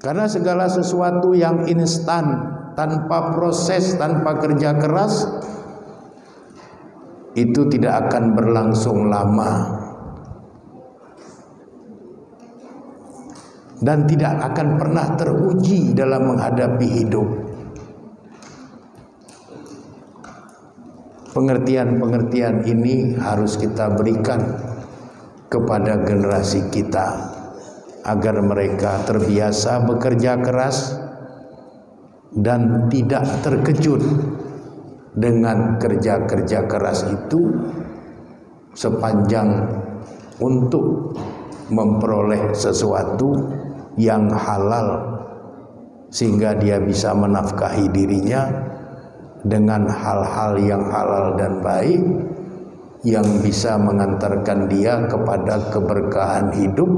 Karena segala sesuatu yang instan, tanpa proses, tanpa kerja keras, itu tidak akan berlangsung lama dan tidak akan pernah teruji dalam menghadapi hidup. Pengertian-pengertian ini harus kita berikan kepada generasi kita agar mereka terbiasa bekerja keras dan tidak terkejut dengan kerja-kerja keras itu sepanjang untuk memperoleh sesuatu yang halal sehingga dia bisa menafkahi dirinya dengan hal-hal yang halal dan baik yang bisa mengantarkan dia kepada keberkahan hidup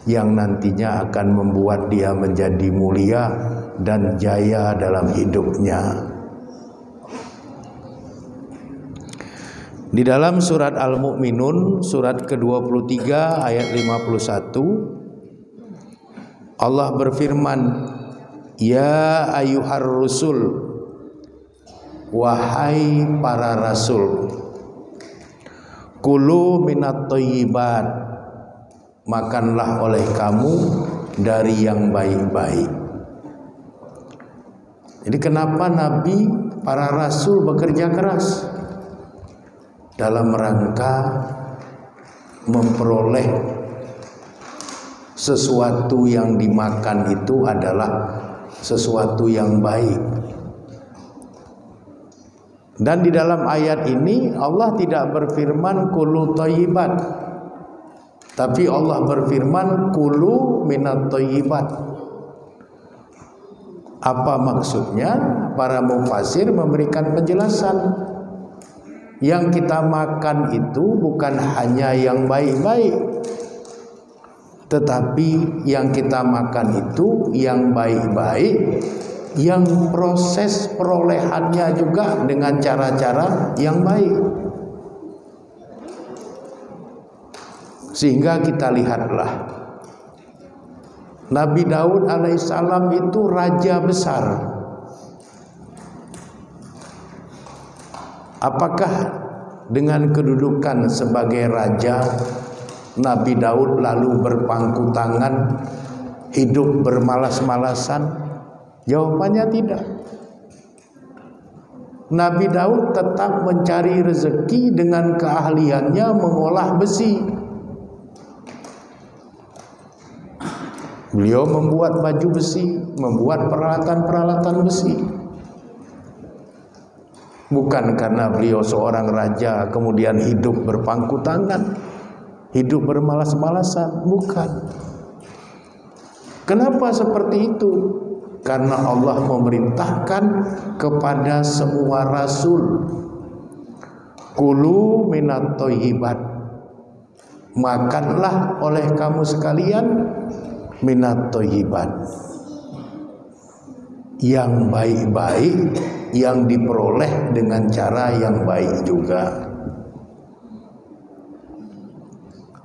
yang nantinya akan membuat dia menjadi mulia dan jaya dalam hidupnya. Di dalam surat Al-Mu'minun surat ke-23 ayat 51 Allah berfirman, ya ayyuhar rusul, wahai para rasul, kulu minat thayyibat, makanlah oleh kamu dari yang baik-baik. Jadi kenapa Nabi, para rasul bekerja keras? Dalam rangka memperoleh sesuatu yang dimakan itu adalah sesuatu yang baik. Dan di dalam ayat ini Allah tidak berfirman kulu thayyibat, tapi Allah berfirman kulu minat thayyibat. Apa maksudnya? Para mufasir memberikan penjelasan. Yang kita makan itu bukan hanya yang baik-baik, tetapi yang kita makan itu yang baik-baik, yang proses perolehannya juga dengan cara-cara yang baik. Sehingga kita lihatlah Nabi Daud alaihissalam itu raja besar. Apakah dengan kedudukan sebagai raja Nabi Daud lalu berpangku tangan, hidup bermalas-malasan? Jawabannya tidak. Nabi Daud tetap mencari rezeki dengan keahliannya mengolah besi. Beliau membuat baju besi, membuat peralatan-peralatan besi. Bukan karena beliau seorang raja kemudian hidup berpangku tangan, hidup bermalas-malasan, bukan. Kenapa seperti itu? Karena Allah memerintahkan kepada semua rasul, kulu minat thayyibat, makanlah oleh kamu sekalian minat thayyibat, yang baik-baik, yang diperoleh dengan cara yang baik juga.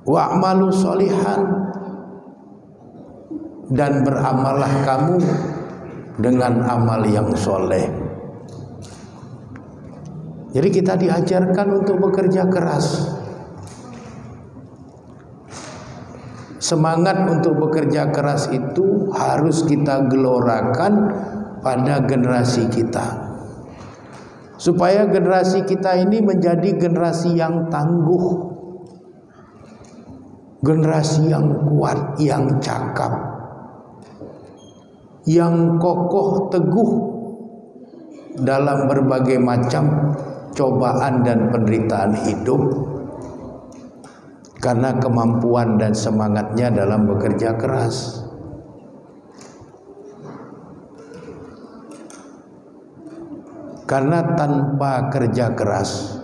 Wa'malu sholihan, dan beramallah kamu dengan amal yang soleh. Jadi kita diajarkan untuk bekerja keras. Semangat untuk bekerja keras itu harus kita gelorakan pada generasi kita, supaya generasi kita ini menjadi generasi yang tangguh, generasi yang kuat, yang cakap, yang kokoh teguh dalam berbagai macam cobaan dan penderitaan hidup, karena kemampuan dan semangatnya dalam bekerja keras. Karena tanpa kerja keras,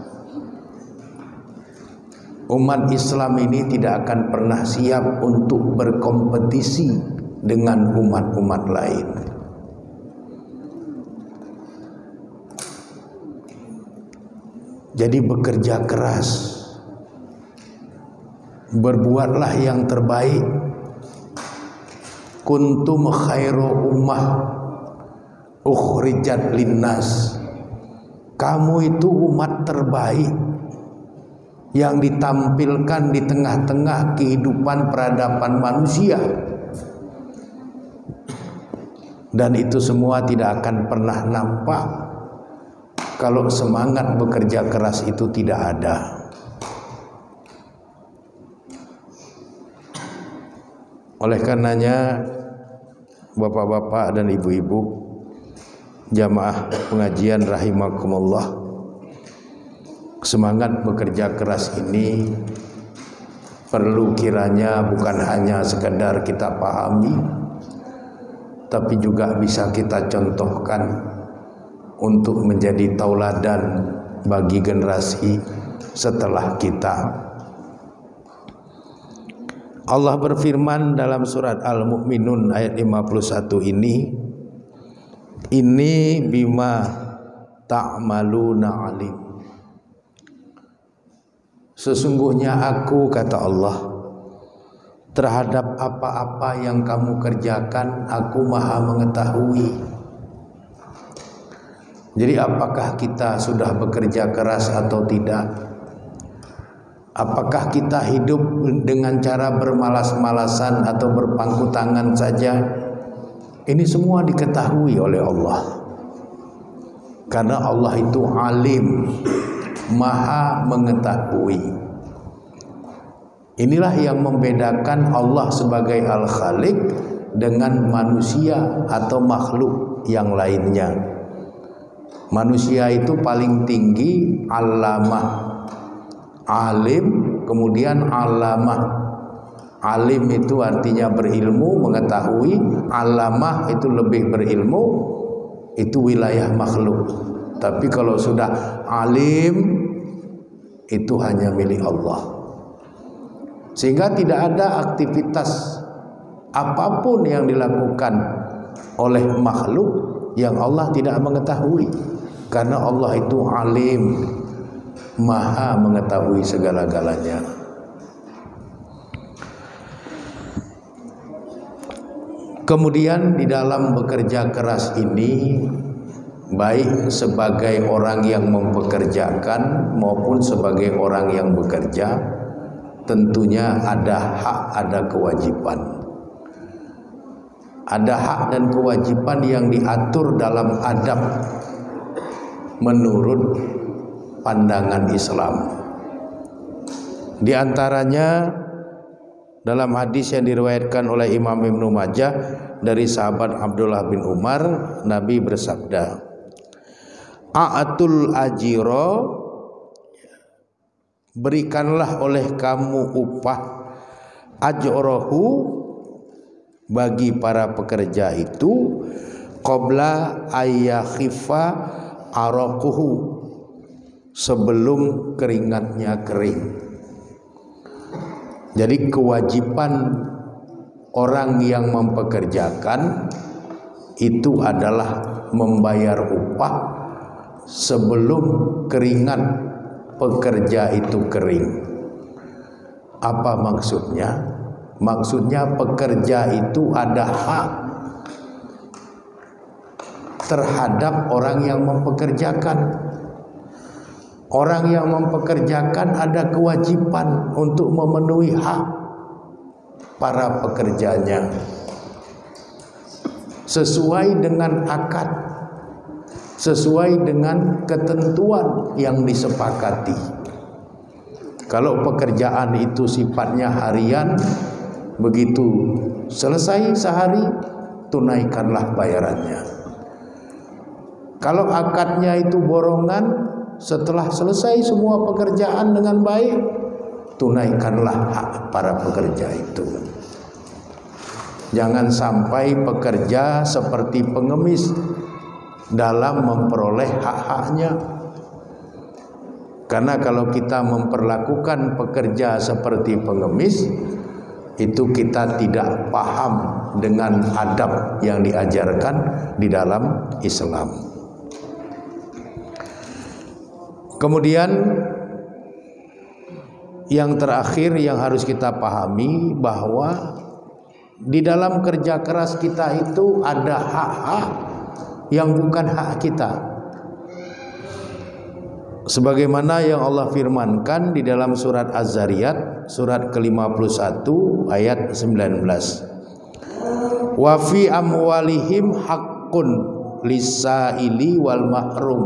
umat Islam ini tidak akan pernah siap untuk berkompetisi dengan umat-umat lain. Jadi bekerja keras, berbuatlah yang terbaik, kuntum khairu ummah ukhrijat linnas. Kamu itu umat terbaik yang ditampilkan di tengah-tengah kehidupan peradaban manusia. Dan itu semua tidak akan pernah nampak kalau semangat bekerja keras itu tidak ada. Oleh karenanya, bapak-bapak dan ibu-ibu jamaah pengajian rahimakumullah, semangat bekerja keras ini perlu kiranya bukan hanya sekedar kita pahami, tapi juga bisa kita contohkan untuk menjadi tauladan bagi generasi setelah kita. Allah berfirman dalam surat Al-Mu'minun ayat 51 ini bima ta'maluna alim. Sesungguhnya aku, kata Allah, terhadap apa-apa yang kamu kerjakan aku maha mengetahui. Jadi apakah kita sudah bekerja keras atau tidak? Apakah kita hidup dengan cara bermalas-malasan atau berpangku tangan saja? Ini semua diketahui oleh Allah. Karena Allah itu alim, maha mengetahui. Inilah yang membedakan Allah sebagai Al-Khaliq dengan manusia atau makhluk yang lainnya. Manusia itu paling tinggi alamah, alim, kemudian alamah. Alim itu artinya berilmu, mengetahui. Alamah itu lebih berilmu, itu wilayah makhluk. Tapi kalau sudah alim, itu hanya milik Allah. Sehingga tidak ada aktivitas apapun yang dilakukan oleh makhluk yang Allah tidak mengetahui. Karena Allah itu alim, maha mengetahui segala-galanya. Kemudian di dalam bekerja keras ini, baik sebagai orang yang mempekerjakan maupun sebagai orang yang bekerja, tentunya ada hak, ada kewajiban. Ada hak dan kewajiban yang diatur dalam adab menurut pandangan Islam. Di antaranya dalam hadis yang diriwayatkan oleh Imam Ibnu Majah dari sahabat Abdullah bin Umar, Nabi bersabda, "A'atul ajiro, berikanlah oleh kamu upah ajrohu bagi para pekerja itu qabla ayyakhifa araquhu, sebelum keringatnya kering." Jadi kewajiban orang yang mempekerjakan itu adalah membayar upah sebelum keringat pekerja itu kering. Apa maksudnya? Maksudnya pekerja itu ada hak terhadap orang yang mempekerjakan. Orang yang mempekerjakan ada kewajiban untuk memenuhi hak para pekerjanya sesuai dengan akad, sesuai dengan ketentuan yang disepakati. Kalau pekerjaan itu sifatnya harian, begitu selesai sehari, tunaikanlah bayarannya. Kalau akadnya itu borongan, setelah selesai semua pekerjaan dengan baik, tunaikanlah hak para pekerja itu. Jangan sampai pekerja seperti pengemis dalam memperoleh hak-haknya. Karena kalau kita memperlakukan pekerja seperti pengemis, itu kita tidak paham dengan adab yang diajarkan di dalam Islam. Kemudian yang terakhir yang harus kita pahami bahwa Di dalam kerja keras kita itu ada hak-hak yang bukan hak kita. Sebagaimana yang Allah firmankan di dalam surat Az-Zariyat surat ke-51 ayat 19. Wa fi amwalihim haqqun lis-sa'ili wal mahrum.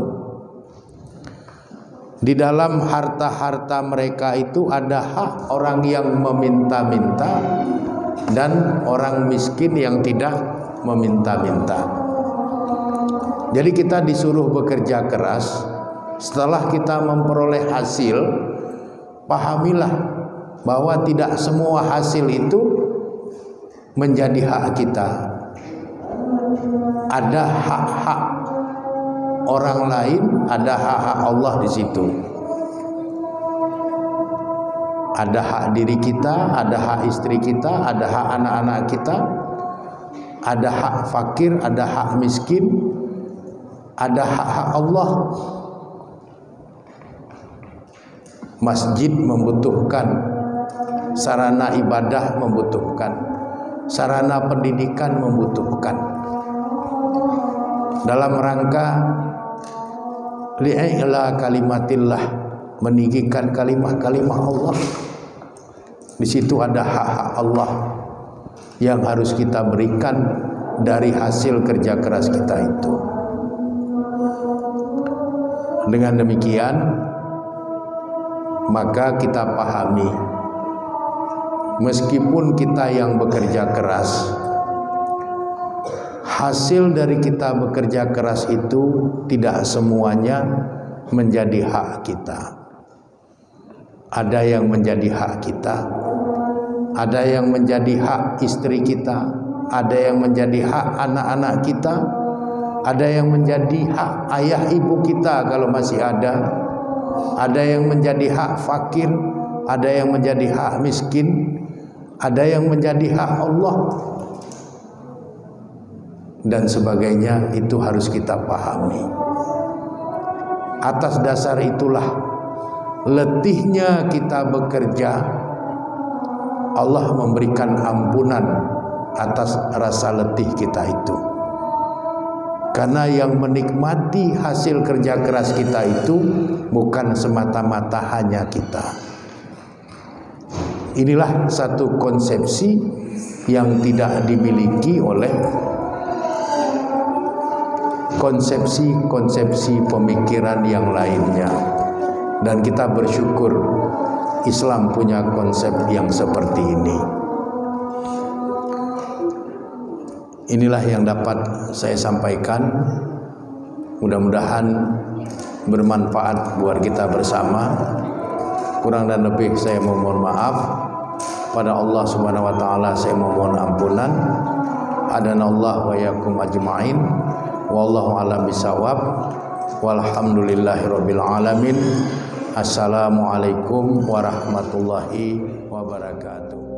Di dalam harta-harta mereka itu ada hak orang yang meminta-minta dan orang miskin yang tidak meminta-minta. Jadi kita disuruh bekerja keras. Setelah kita memperoleh hasil, pahamilah bahwa tidak semua hasil itu menjadi hak kita. Ada hak-hak orang lain, ada hak-hak Allah di situ. Ada hak diri kita, ada hak istri kita, ada hak anak-anak kita, ada hak fakir, ada hak miskin, ada hak-hak Allah. Masjid membutuhkan, sarana ibadah membutuhkan, sarana pendidikan membutuhkan. Dalam rangka li'ila kalimatillah, meninggikan kalimah-kalimah Allah. Di situ ada hak-hak Allah yang harus kita berikan dari hasil kerja keras kita itu. Dengan demikian, maka kita pahami, meskipun kita yang bekerja keras, hasil dari kita bekerja keras itu tidak semuanya menjadi hak kita. Ada yang menjadi hak kita, ada yang menjadi hak istri kita, ada yang menjadi hak anak-anak kita, ada yang menjadi hak ayah ibu kita kalau masih ada yang menjadi hak fakir, ada yang menjadi hak miskin, ada yang menjadi hak Allah, dan sebagainya. Itu harus kita pahami. Atas dasar itulah letihnya kita bekerja, Allah memberikan ampunan atas rasa letih kita itu. Karena yang menikmati hasil kerja keras kita itu bukan semata-mata hanya kita. Inilah satu konsepsi yang tidak dimiliki oleh konsepsi-konsepsi pemikiran yang lainnya. Dan kita bersyukur Islam punya konsep yang seperti ini. Inilah yang dapat saya sampaikan. Mudah-mudahan bermanfaat buat kita bersama. Kurang dan lebih saya memohon maaf. Pada Allah Subhanahu wa taala saya memohon ampunan. Adanallahu wa yakum ajma'in. Wallahu a'lam bishawab. Walhamdulillahirabbil alamin. Assalamualaikum warahmatullahi wabarakatuh.